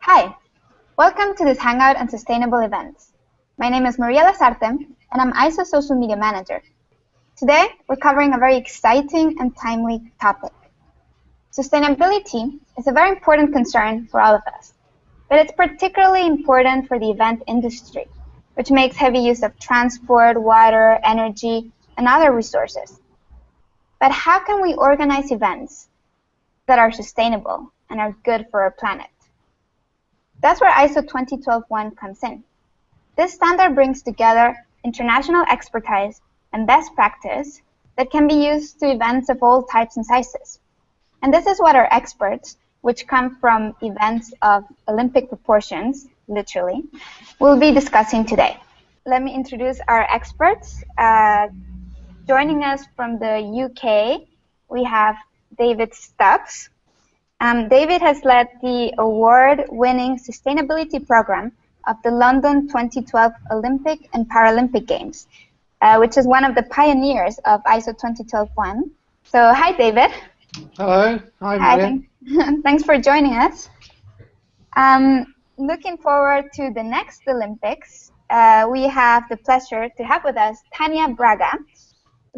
Hi, welcome to this Hangout on Sustainable Events. My name is Maria Lasarte, and I'm ISO Social Media Manager. Today, we're covering a very exciting and timely topic. Sustainability is a very important concern for all of us, but it's particularly important for the event industry, which makes heavy use of transport, water, energy, and other resources. But how can we organize events that are sustainable and are good for our planet? That's where ISO 20121 comes in. This standard brings together international expertise and best practice that can be used to events of all types and sizes. And this is what our experts, which come from events of Olympic proportions, literally, will be discussing today. Let me introduce our experts. Joining us from the UK, we have David Stubbs. David has led the award-winning sustainability program of the London 2012 Olympic and Paralympic Games, which is one of the pioneers of ISO 20121. So, hi, David. Hello. Hi, Maria. Thanks for joining us. Looking forward to the next Olympics, we have the pleasure to have with us Tania Braga,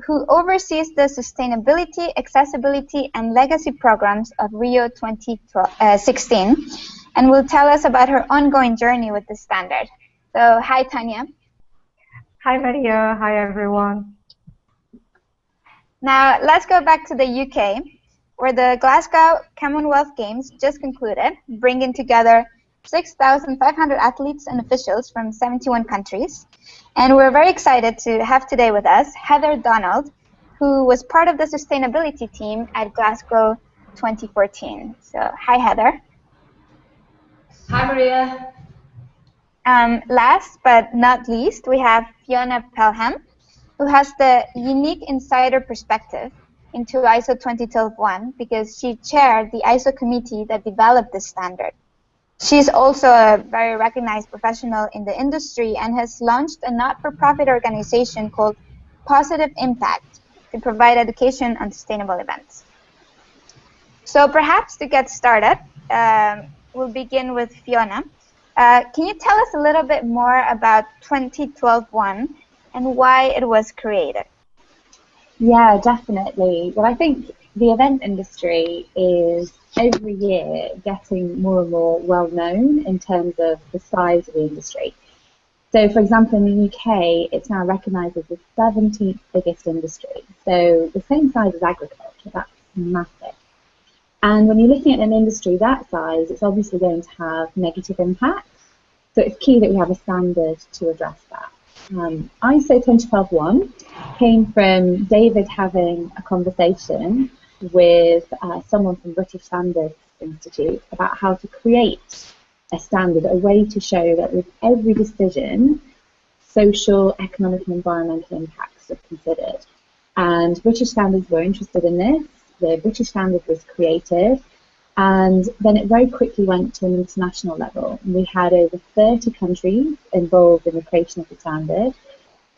who oversees the sustainability, accessibility, and legacy programs of Rio 2016, and will tell us about her ongoing journey with the standard. So, hi, Tania. Hi, Maria. Hi, everyone. Now, let's go back to the UK, where the Glasgow Commonwealth Games just concluded, bringing together 6,500 athletes and officials from 71 countries. And we're very excited to have today with us Heather Donald, who was part of the sustainability team at Glasgow 2014. So, hi, Heather. Hi, Maria. Last but not least, we have Fiona Pelham, who has the unique insider perspective into ISO 20121 because she chaired the ISO committee that developed this standard. She's also a very recognized professional in the industry and has launched a not-for-profit organization called Positive Impact to provide education on sustainable events. So perhaps to get started, we'll begin with Fiona. Can you tell us a little bit more about 20121 and why it was created? Yeah, definitely. Well, I think the event industry is every year getting more and more well known in terms of the size of the industry. So, for example, in the UK, it's now recognised as the 17th biggest industry. So the same size as agriculture, that's massive. And when you're looking at an industry that size, it's obviously going to have negative impacts. So it's key that we have a standard to address that. ISO 20121 came from David having a conversation with someone from British Standards Institute about how to create a standard, a way to show that with every decision, social, economic and environmental impacts are considered. And British Standards were interested in this. The British Standard was created, and then it very quickly went to an international level. We had over 30 countries involved in the creation of the standard.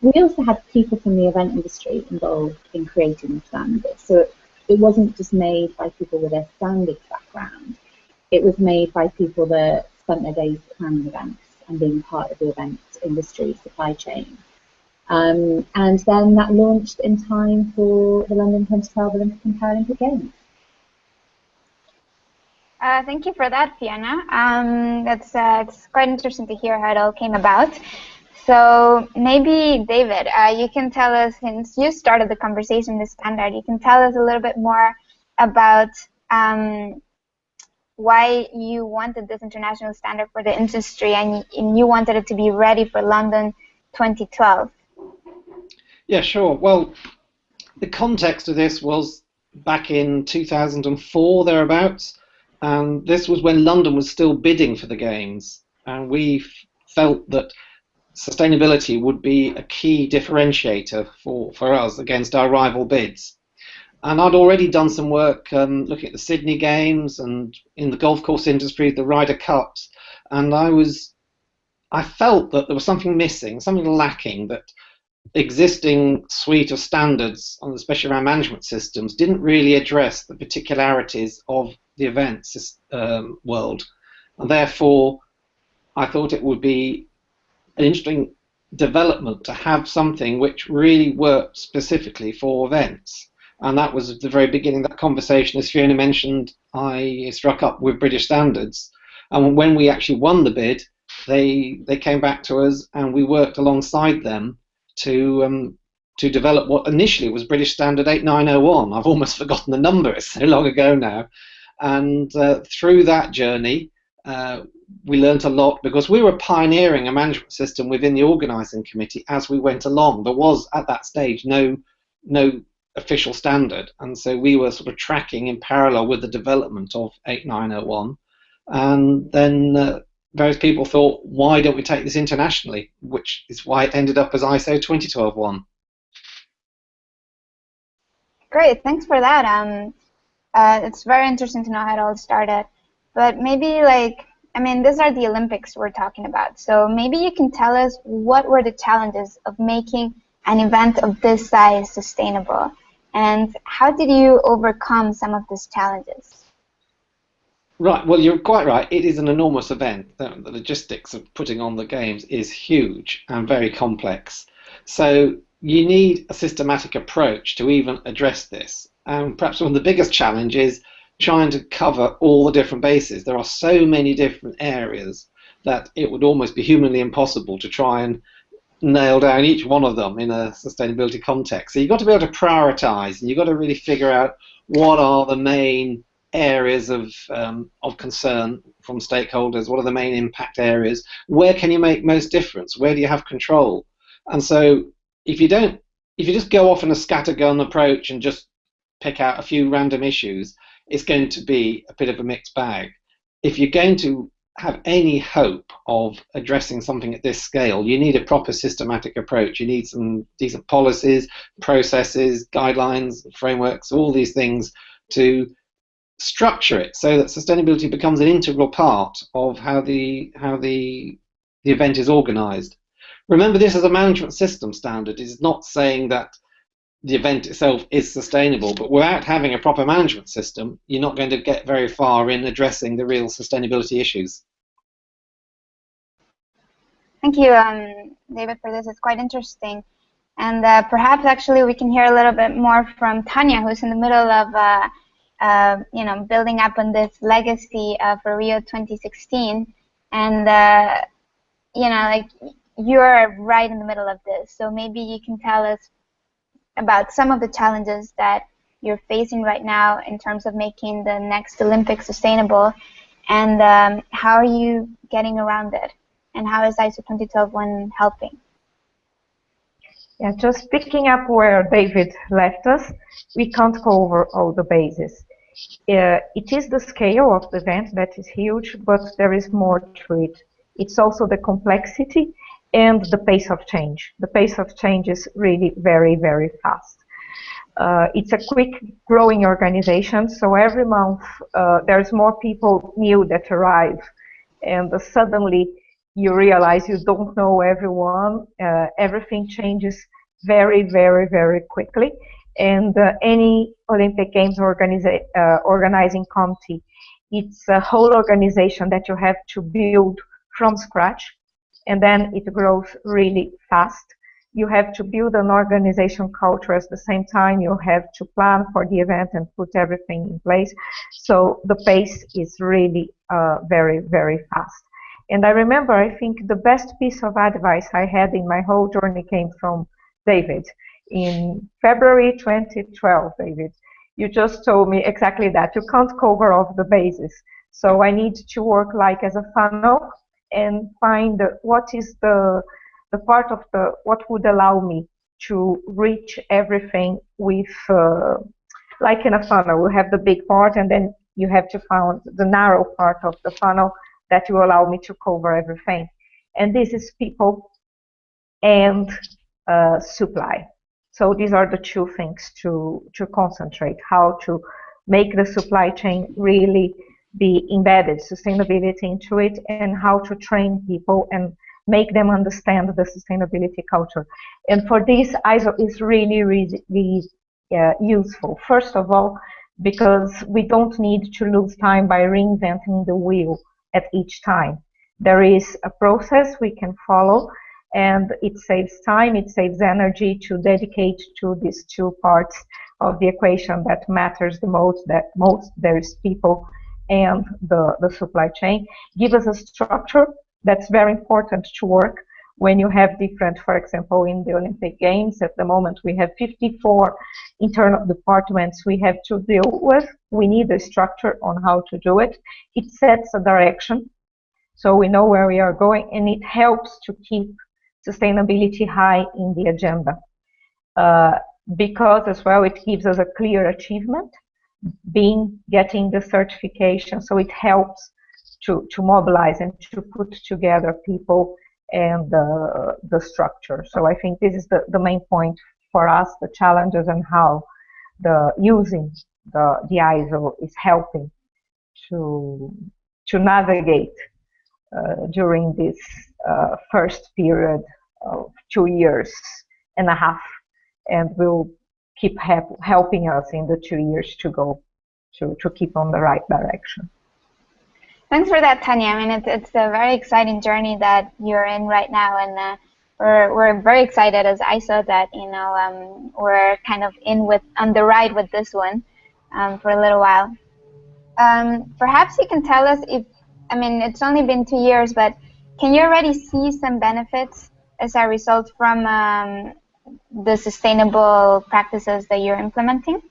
We also had people from the event industry involved in creating the standard. So it wasn't just made by people with a standards background. It was made by people that spent their days planning events and being part of the event industry supply chain. And then that launched in time for the London 2012 Olympic and Paralympic Games. Thank you for that, Fiona. It's quite interesting to hear how it all came about. So maybe, David, you can tell us, since you started the conversation with Standard, you can tell us a little bit more about why you wanted this international standard for the industry and you wanted it to be ready for London 2012. Yeah, sure. Well, the context of this was back in 2004, thereabouts. And this was when London was still bidding for the Games, and we felt that sustainability would be a key differentiator for us against our rival bids. And I'd already done some work looking at the Sydney Games and in the golf course industry, the Ryder Cups, and I felt that there was something missing, something lacking, that existing suite of standards, especially around management systems, didn't really address the particularities of the events world. And therefore, I thought it would be an interesting development to have something which really worked specifically for events. And that was at the very beginning of that conversation, as Fiona mentioned, I struck up with British Standards. And when we actually won the bid, they came back to us and we worked alongside them to develop what initially was British Standard 8901. I've almost forgotten the number, it's so long ago now. And through that journey, we learnt a lot because we were pioneering a management system within the organising committee as we went along. There was at that stage no official standard, and so we were sort of tracking in parallel with the development of 8901. And then various people thought, why don't we take this internationally, which is why it ended up as ISO 2012-1. Great, thanks for that. It's very interesting to know how it all started. But maybe, like, I mean, these are the Olympics we're talking about. So maybe you can tell us what were the challenges of making an event of this size sustainable, and how did you overcome some of these challenges? Right, well, you're quite right. It is an enormous event. The logistics of putting on the games is huge and very complex. So you need a systematic approach to even address this. And perhaps one of the biggest challenges is trying to cover all the different bases. There are so many different areas that it would almost be humanly impossible to try and nail down each one of them in a sustainability context. So you've got to be able to prioritize, and you've got to really figure out what are the main areas of concern from stakeholders, what are the main impact areas, where can you make most difference, where do you have control. And so if you just go off in a scattergun approach and just pick out a few random issues, it's going to be a bit of a mixed bag. If you're going to have any hope of addressing something at this scale, you need a proper systematic approach. You need some decent policies, processes, guidelines, frameworks, all these things to structure it so that sustainability becomes an integral part of how the event is organized. Remember, this is a management system standard. It's not saying that the event itself is sustainable, but without having a proper management system, you're not going to get very far in addressing the real sustainability issues. Thank you, David, for this. It's quite interesting. And perhaps actually we can hear a little bit more from Tania, who's in the middle of building up on this legacy for Rio 2016. And you're right in the middle of this. So maybe you can tell us about some of the challenges that you're facing right now in terms of making the next Olympics sustainable, and how are you getting around it, and how is ISO 2012-1 helping? Yeah, just picking up where David left us, we can't cover all the bases. It is the scale of the event that is huge, but there is more to it. It's also the complexity and the pace of change. The pace of change is really very, very fast. It's a quick growing organization, so every month there's more people new that arrive, and suddenly you realize you don't know everyone. Everything changes very, very, very quickly, and any Olympic Games organizing committee, it's a whole organization that you have to build from scratch, and then it grows really fast. You have to build an organization culture at the same time. You have to plan for the event and put everything in place. So the pace is really very, very fast. And I remember, I think the best piece of advice I had in my whole journey came from David. In February 2012, David, you just told me exactly that. You can't cover all the bases. So I need to work like as a funnel and find what is the part of what would allow me to reach everything with, like in a funnel, we have the big part, and then you have to find the narrow part of the funnel that will allow me to cover everything. And this is people and supply. So these are the two things to concentrate, how to make the supply chain really be embedded sustainability into it, and how to train people and make them understand the sustainability culture. And for this, ISO is really, really useful. First of all, because we don't need to lose time by reinventing the wheel. at each time. There is a process we can follow, and it saves time, it saves energy to dedicate to these two parts of the equation that matters the most, there is people and the supply chain. Give us a structure that's very important to work when you have different, for example, in the Olympic Games, at the moment we have 54 internal departments we have to deal with. We need a structure on how to do it. It sets a direction, so we know where we are going, and it helps to keep sustainability high in the agenda. Because as well it gives us a clear achievement, getting the certification, so it helps to mobilize and to put together people and the structure. So I think this is the main point for us, the challenges and how using the ISO is helping to navigate during this first period of 2.5 years, and will keep helping us in the 2 years to go to keep on the right direction. Thanks for that, Tania. I mean, it's a very exciting journey that you're in right now, and we're very excited as ISO that we're kind of on the ride with this one for a little while. Perhaps you can tell us it's only been 2 years, but can you already see some benefits as a result from the sustainable practices that you're implementing?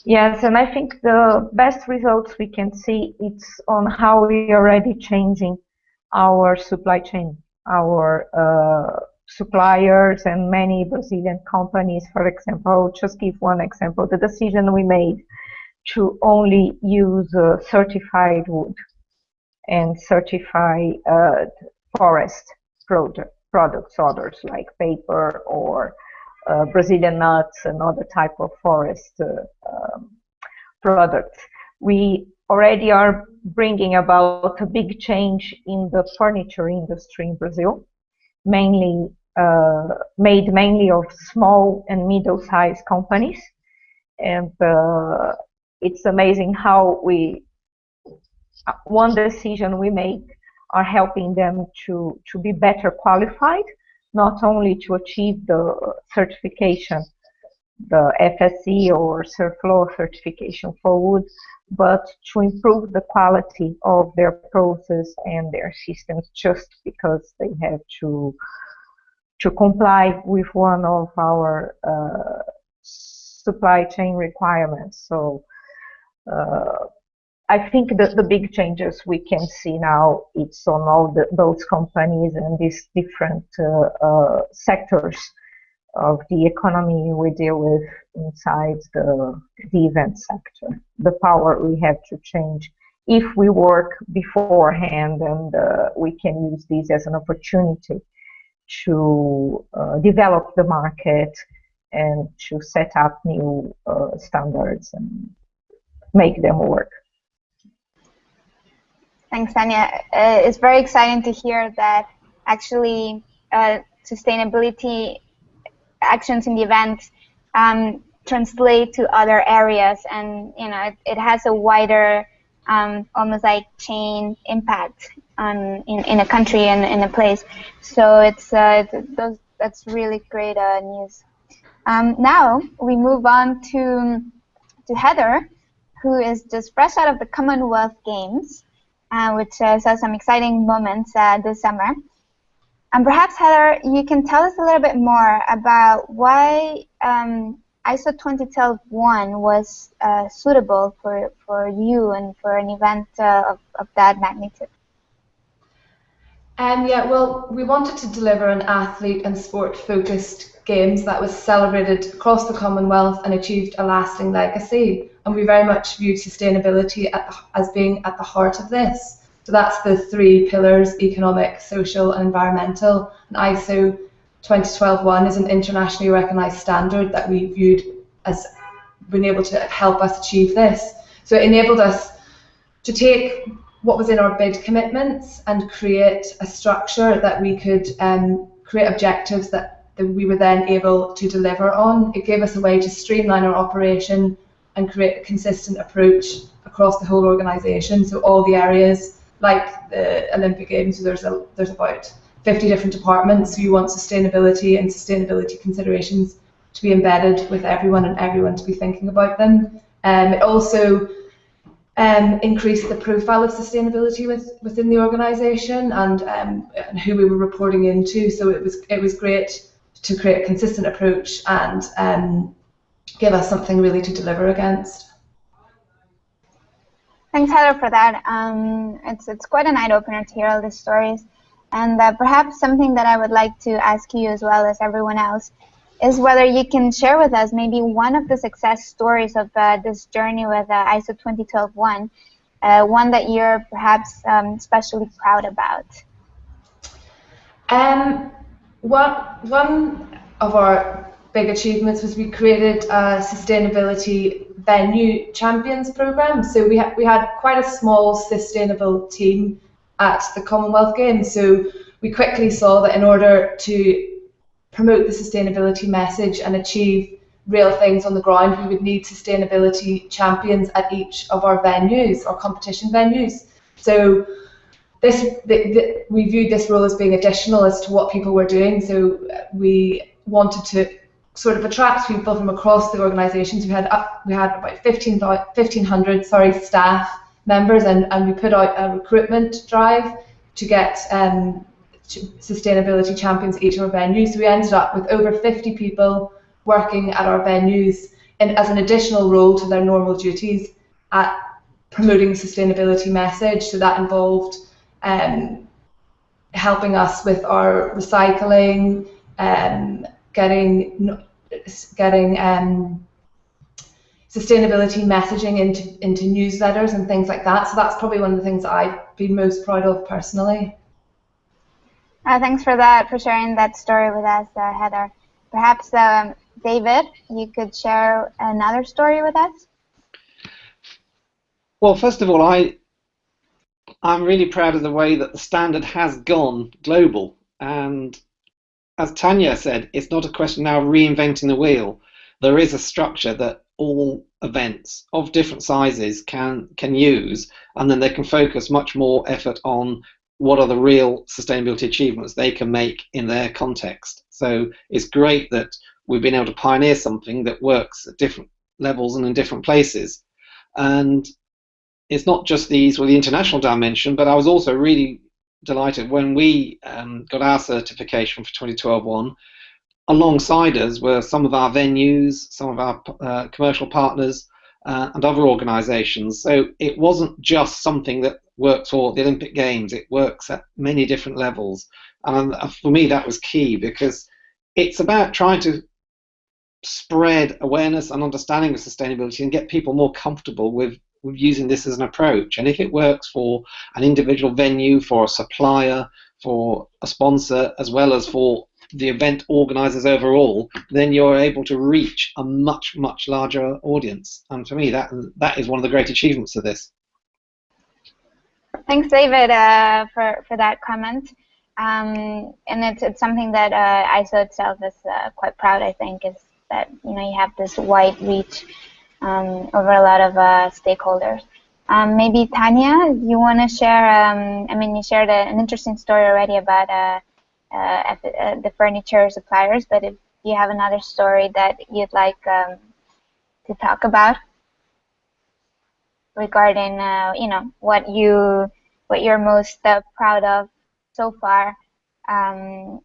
Yes, and I think the best results we can see it's on how we are already changing our supply chain, our suppliers and many Brazilian companies, for example. Just give one example, the decision we made to only use certified wood and certified forest products, others like paper or Brazilian nuts and other type of forest products. We already are bringing about a big change in the furniture industry in Brazil, made mainly of small and middle-sized companies, and it's amazing how one decision we make are helping them to be better qualified, not only to achieve the certification, the FSC or SURFLOW certification for wood, but to improve the quality of their process and their systems, just because they have to comply with one of our supply chain requirements. So I think that the big changes we can see now, it's on all those companies and these different sectors of the economy we deal with inside the event sector. The power we have to change if we work beforehand, and we can use this as an opportunity to develop the market and to set up new standards and make them work. Thanks, Tania. It's very exciting to hear that actually sustainability actions in the event translate to other areas, and it has a wider, almost like chain impact in a country and in a place. So that's really great news. Now we move on to Heather, who is just fresh out of the Commonwealth Games, which saw some exciting moments this summer. And perhaps, Heather, you can tell us a little bit more about why ISO 20001 was suitable for you and for an event of that magnitude. Yeah, well, we wanted to deliver an athlete and sport-focused games that was celebrated across the Commonwealth and achieved a lasting legacy. And we very much viewed sustainability as being at the heart of this. So that's the 3 pillars: economic, social, and environmental. And ISO 20001 is an internationally recognized standard that we viewed as being able to help us achieve this. So it enabled us to take what was in our bid commitments and create a structure that we could create objectives that we were then able to deliver on. It gave us a way to streamline our operation and create a consistent approach across the whole organisation. So all the areas, like the Olympic Games, there's about 50 different departments. So you want sustainability and sustainability considerations to be embedded with everyone and everyone to be thinking about them. It also increased the profile of sustainability within the organisation and who we were reporting into. So it was great to create a consistent approach and give us something really to deliver against. Thanks, Heather, for that. It's quite an eye-opener to hear all these stories. And perhaps something that I would like to ask you as well as everyone else is whether you can share with us maybe one of the success stories of this journey with ISO 20021, one that you're perhaps especially proud about. One of our big achievements was we created a sustainability venue champions program. So we had quite a small sustainable team at the Commonwealth Games. So we quickly saw that in order to promote the sustainability message and achieve real things on the ground, we would need sustainability champions at each of our venues, our competition venues. So we viewed this role as being additional as to what people were doing. So we wanted to sort of attract people from across the organisations. We had about 1,500 staff members, and we put out a recruitment drive to get sustainability champions at each of our venues. So we ended up with over 50 people working at our venues as an additional role to their normal duties at promoting the sustainability message. So that involved helping us with our recycling, getting sustainability messaging into newsletters and things like that. So that's probably one of the things that I've been most proud of personally. Thanks for that, for sharing that story with us, Heather. Perhaps, David, you could share another story with us? Well, first of all, I'm really proud of the way that the standard has gone global. And as Tania said, it's not a question now of reinventing the wheel. There is a structure that all events of different sizes can use, and then they can focus much more effort on what are the real sustainability achievements they can make in their context. So it's great that we've been able to pioneer something that works at different levels and in different places. And it's not just the international dimension, but I was also really delighted when we got our certification for 2012-1. Alongside us were some of our venues, some of our commercial partners, and other organisations. So it wasn't just something that works for the Olympic Games, it works at many different levels. And for me that was key, because it's about trying to spread awareness and understanding of sustainability and get people more comfortable with using this as an approach. And if it works for an individual venue, for a supplier, for a sponsor, as well as for the event organisers overall, then you're able to reach a much, much larger audience. And for me, that is one of the great achievements of this. Thanks, David, for that comment. And it's something that ISO itself is quite proud, I think, is that you have this wide reach over a lot of stakeholders. Maybe Tania, you want to share? You shared an interesting story already about the furniture suppliers, but if you have another story that you'd like to talk about regarding what you're most proud of so far, in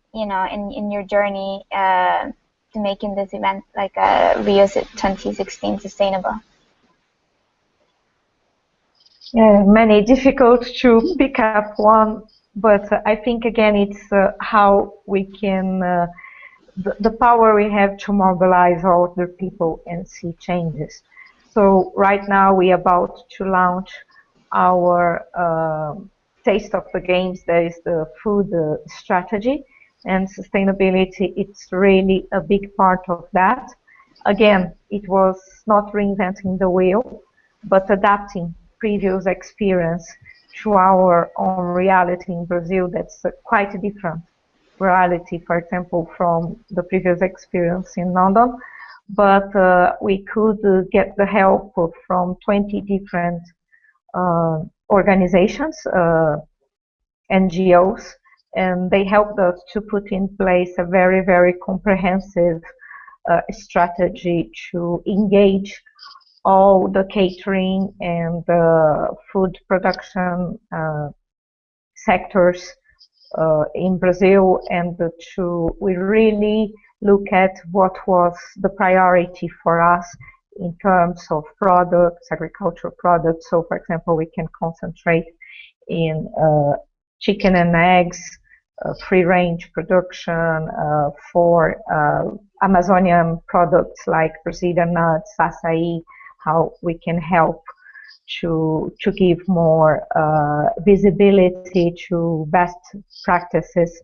your journey to making this event like Rio 2016 sustainable. Yeah, many difficult to pick up one, but I think again it's how we can, the power we have to mobilize all the people and see changes. So right now we're about to launch our Taste of the Games. That is the food strategy, and sustainability, it's really a big part of that. Again, it was not reinventing the wheel, but adapting previous experience to our own reality in Brazil. That's quite a different reality, for example, from the previous experience in London. But we could get the help from 20 different organizations, NGOs, and they helped us to put in place a very, very comprehensive strategy to engage all the catering and the food production sectors in Brazil, and we really look at what was the priority for us in terms of products, agricultural products. So, for example, we can concentrate in chicken and eggs, free-range production for Amazonian products like Brazilian nuts, açaí, how we can help to give more visibility to best practices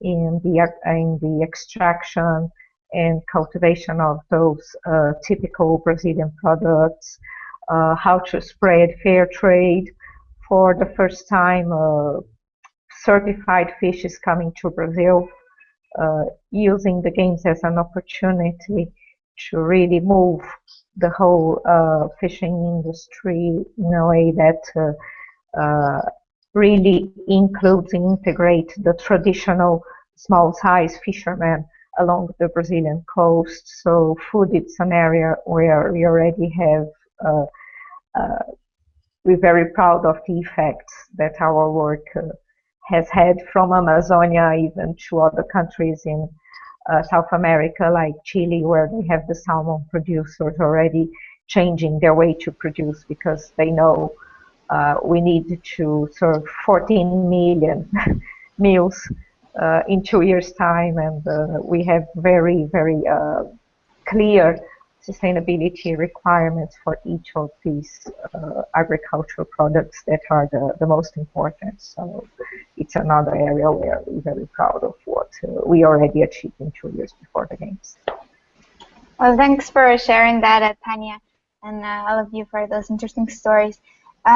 in the extraction and cultivation of those typical Brazilian products, how to spread fair trade. For the first time, certified fish is coming to Brazil, using the games as an opportunity to really move the whole fishing industry in a way that really includes and integrates the traditional small-size fishermen along the Brazilian coast. So food, it's an area where we already have, we're very proud of the effects that our work has had from Amazonia even to other countries in South America, like Chile, where they have the salmon producers already changing their way to produce because they know we need to serve 14 million meals in 2 years' time, and we have very, very clear sustainability requirements for each of these agricultural products that are the most important. So it's another area where we're very proud of what we already achieved in 2 years before the Games. Well, thanks for sharing that, Tania, and all of you for those interesting stories.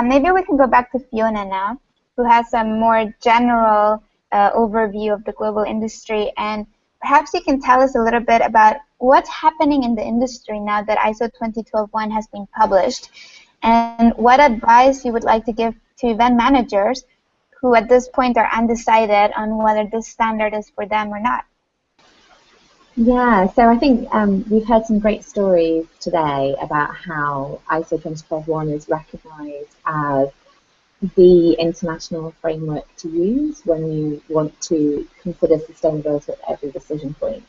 Maybe we can go back to Fiona now, who has a more general overview of the global industry, and perhaps you can tell us a little bit about what's happening in the industry now that ISO 20121 has been published, and what advice you would like to give to event managers who at this point are undecided on whether this standard is for them or not. Yeah, so I think we've heard some great stories today about how ISO 20121 is recognised as the international framework to use when you want to consider sustainability at every decision point.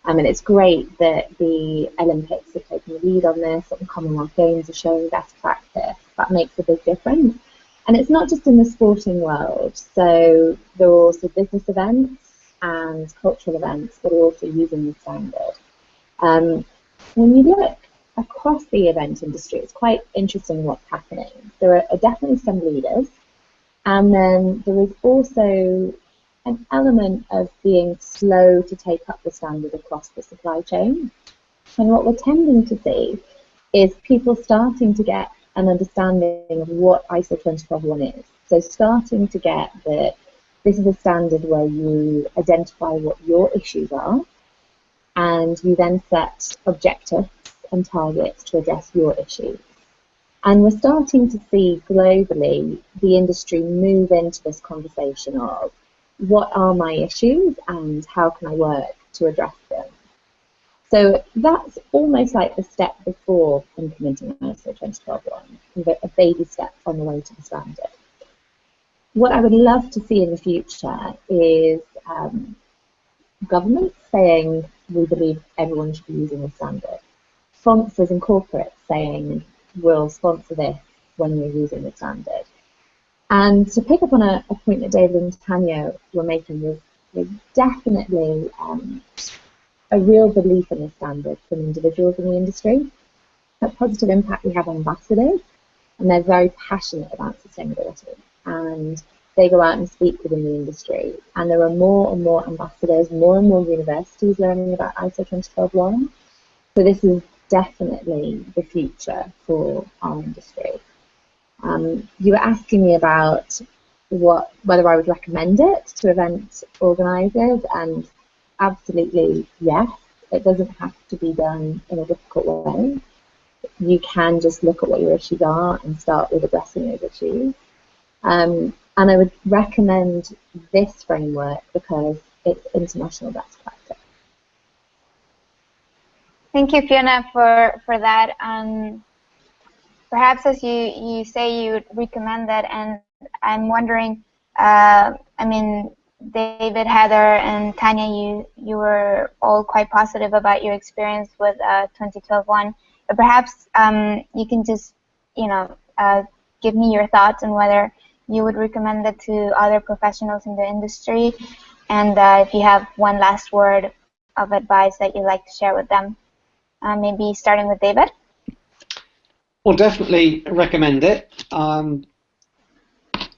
And it's great that the Olympics have taken the lead on this, that the Commonwealth Games are showing best practice. That makes a big difference. And it's not just in the sporting world. So there are also business events and cultural events that are also using the standard. When you look across the event industry, it's quite interesting what's happening. There are definitely some leaders, and then there is also an element of being slow to take up the standard across the supply chain. And what we're tending to see is people starting to get an understanding of what ISO 20121 is. So starting to get that this is a standard where you identify what your issues are, and you then set objectives and targets to address your issues. And we're starting to see globally the industry move into this conversation of what are my issues and how can I work to address them. So that's almost like the step before implementing ISO 20121, a baby step on the way to the standard. What I would love to see in the future is governments saying we believe everyone should be using the standard. Sponsors and corporates saying we'll sponsor this when you're using the standard. And to pick up on a point that David and Tania were making, there's definitely a real belief in the standard from individuals in the industry. A positive impact we have on ambassadors, and they're very passionate about sustainability. And they go out and speak within the industry. And there are more and more ambassadors, more and more universities learning about ISO 20121. So this is definitely the future for our industry. You were asking me about whether I would recommend it to event organisers, and absolutely yes. It doesn't have to be done in a difficult way. you can just look at what your issues are and start with addressing those issues. And I would recommend this framework because it's international best practice. Thank you, Fiona, for that. Perhaps as you say, you would recommend that, and I'm wondering, I mean, David, Heather, and Tania, you were all quite positive about your experience with 2012 one. But perhaps you can just, give me your thoughts on whether you would recommend it to other professionals in the industry, and if you have one last word of advice that you'd like to share with them. Maybe starting with David. Well, definitely recommend it.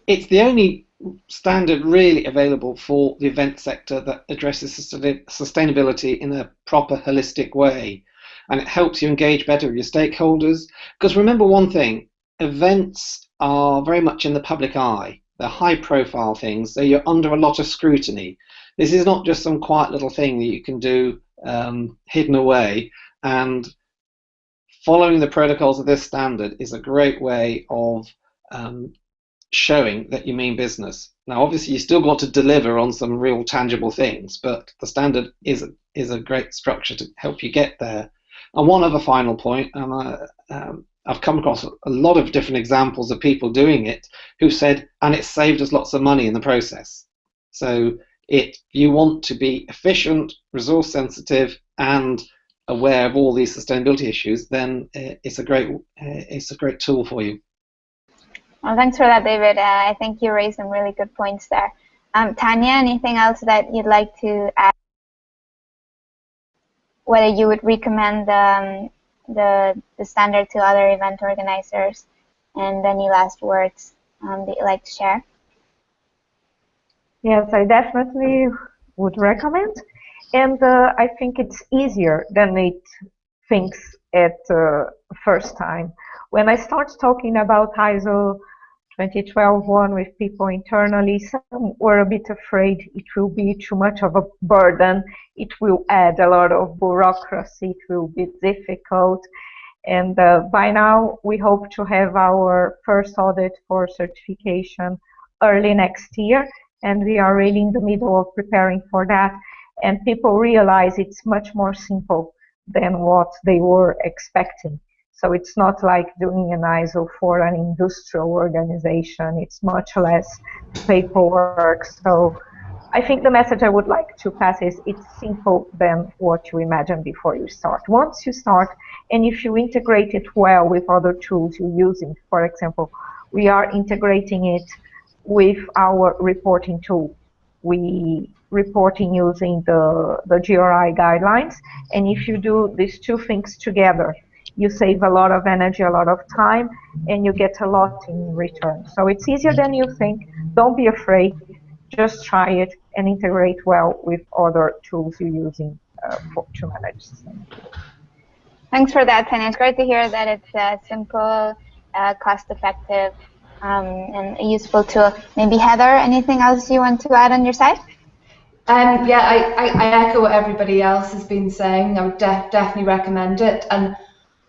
It's the only standard really available for the event sector that addresses sustainability in a proper holistic way, and it helps you engage better with your stakeholders. Because remember one thing, events are very much in the public eye. They're high profile things, so you're under a lot of scrutiny. This is not just some quiet little thing that you can do hidden away, and following the protocols of this standard is a great way of showing that you mean business. Now, obviously, you still got to deliver on some real tangible things, but the standard is a great structure to help you get there. And one other final point, and I've come across a lot of different examples of people doing it who said, and it saved us lots of money in the process. So you want to be efficient, resource sensitive, and aware of all these sustainability issues, then it's a great tool for you. Well, thanks for that, David. I think you raised some really good points there. Tania, anything else that you'd like to add? Whether you would recommend the standard to other event organizers, and any last words that you'd like to share? Yes, I definitely would recommend, and I think it's easier than it thinks at first time. When I start talking about ISO 2012 one with people internally, some were a bit afraid it will be too much of a burden, it will add a lot of bureaucracy, it will be difficult, and by now we hope to have our first audit for certification early next year, and we are really in the middle of preparing for that, and people realize it's much more simple than what they were expecting. So it's not like doing an ISO for an industrial organization. It's much less paperwork. So I think the message I would like to pass is it's simple than what you imagine before you start. Once you start, and if you integrate it well with other tools you're using, for example, we are integrating it with our reporting tool. We reporting using the GRI guidelines, and if you do these two things together, you save a lot of energy, a lot of time, and you get a lot in return. So it's easier than you think. Don't be afraid. Just try it and integrate well with other tools you're using to manage sustainability. Thanks for that, Tania. It's great to hear that it's simple, cost-effective, and a useful tool. Maybe Heather, anything else you want to add on your side? Yeah, I echo what everybody else has been saying. I would definitely recommend it. And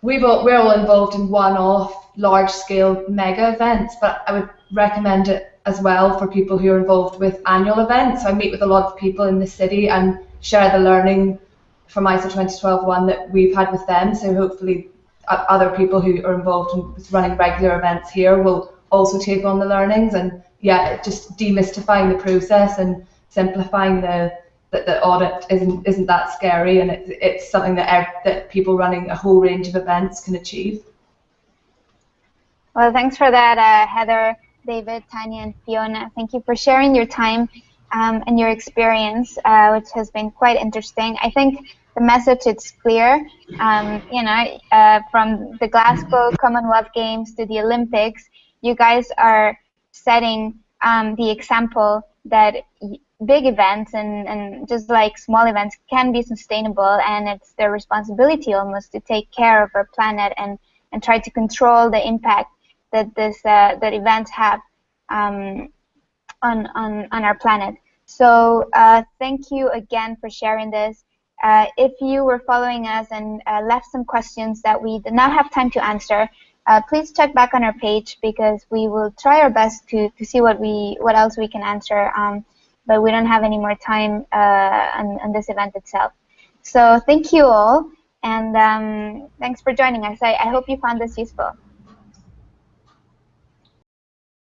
we're all involved in one-off, large-scale mega events, but I would recommend it as well for people who are involved with annual events. So I meet with a lot of people in the city and share the learning from ISO 2012 one that we've had with them. So hopefully other people who are involved in running regular events here will also take on the learnings. And yeah, just demystifying the process and simplifying that the audit isn't that scary, and it's something that people running a whole range of events can achieve. Well, thanks for that, Heather, David, Tania, and Fiona. Thank you for sharing your time and your experience, which has been quite interesting. I think the message is clear. From the Glasgow Commonwealth Games to the Olympics, you guys are setting the example that big events and just like small events can be sustainable, and it's their responsibility almost to take care of our planet and try to control the impact that that events have on our planet. So thank you again for sharing this. If you were following us and left some questions that we did not have time to answer, please check back on our page, because we will try our best to see what else we can answer. But we don't have any more time on this event itself. So thank you all, and thanks for joining us. I hope you found this useful.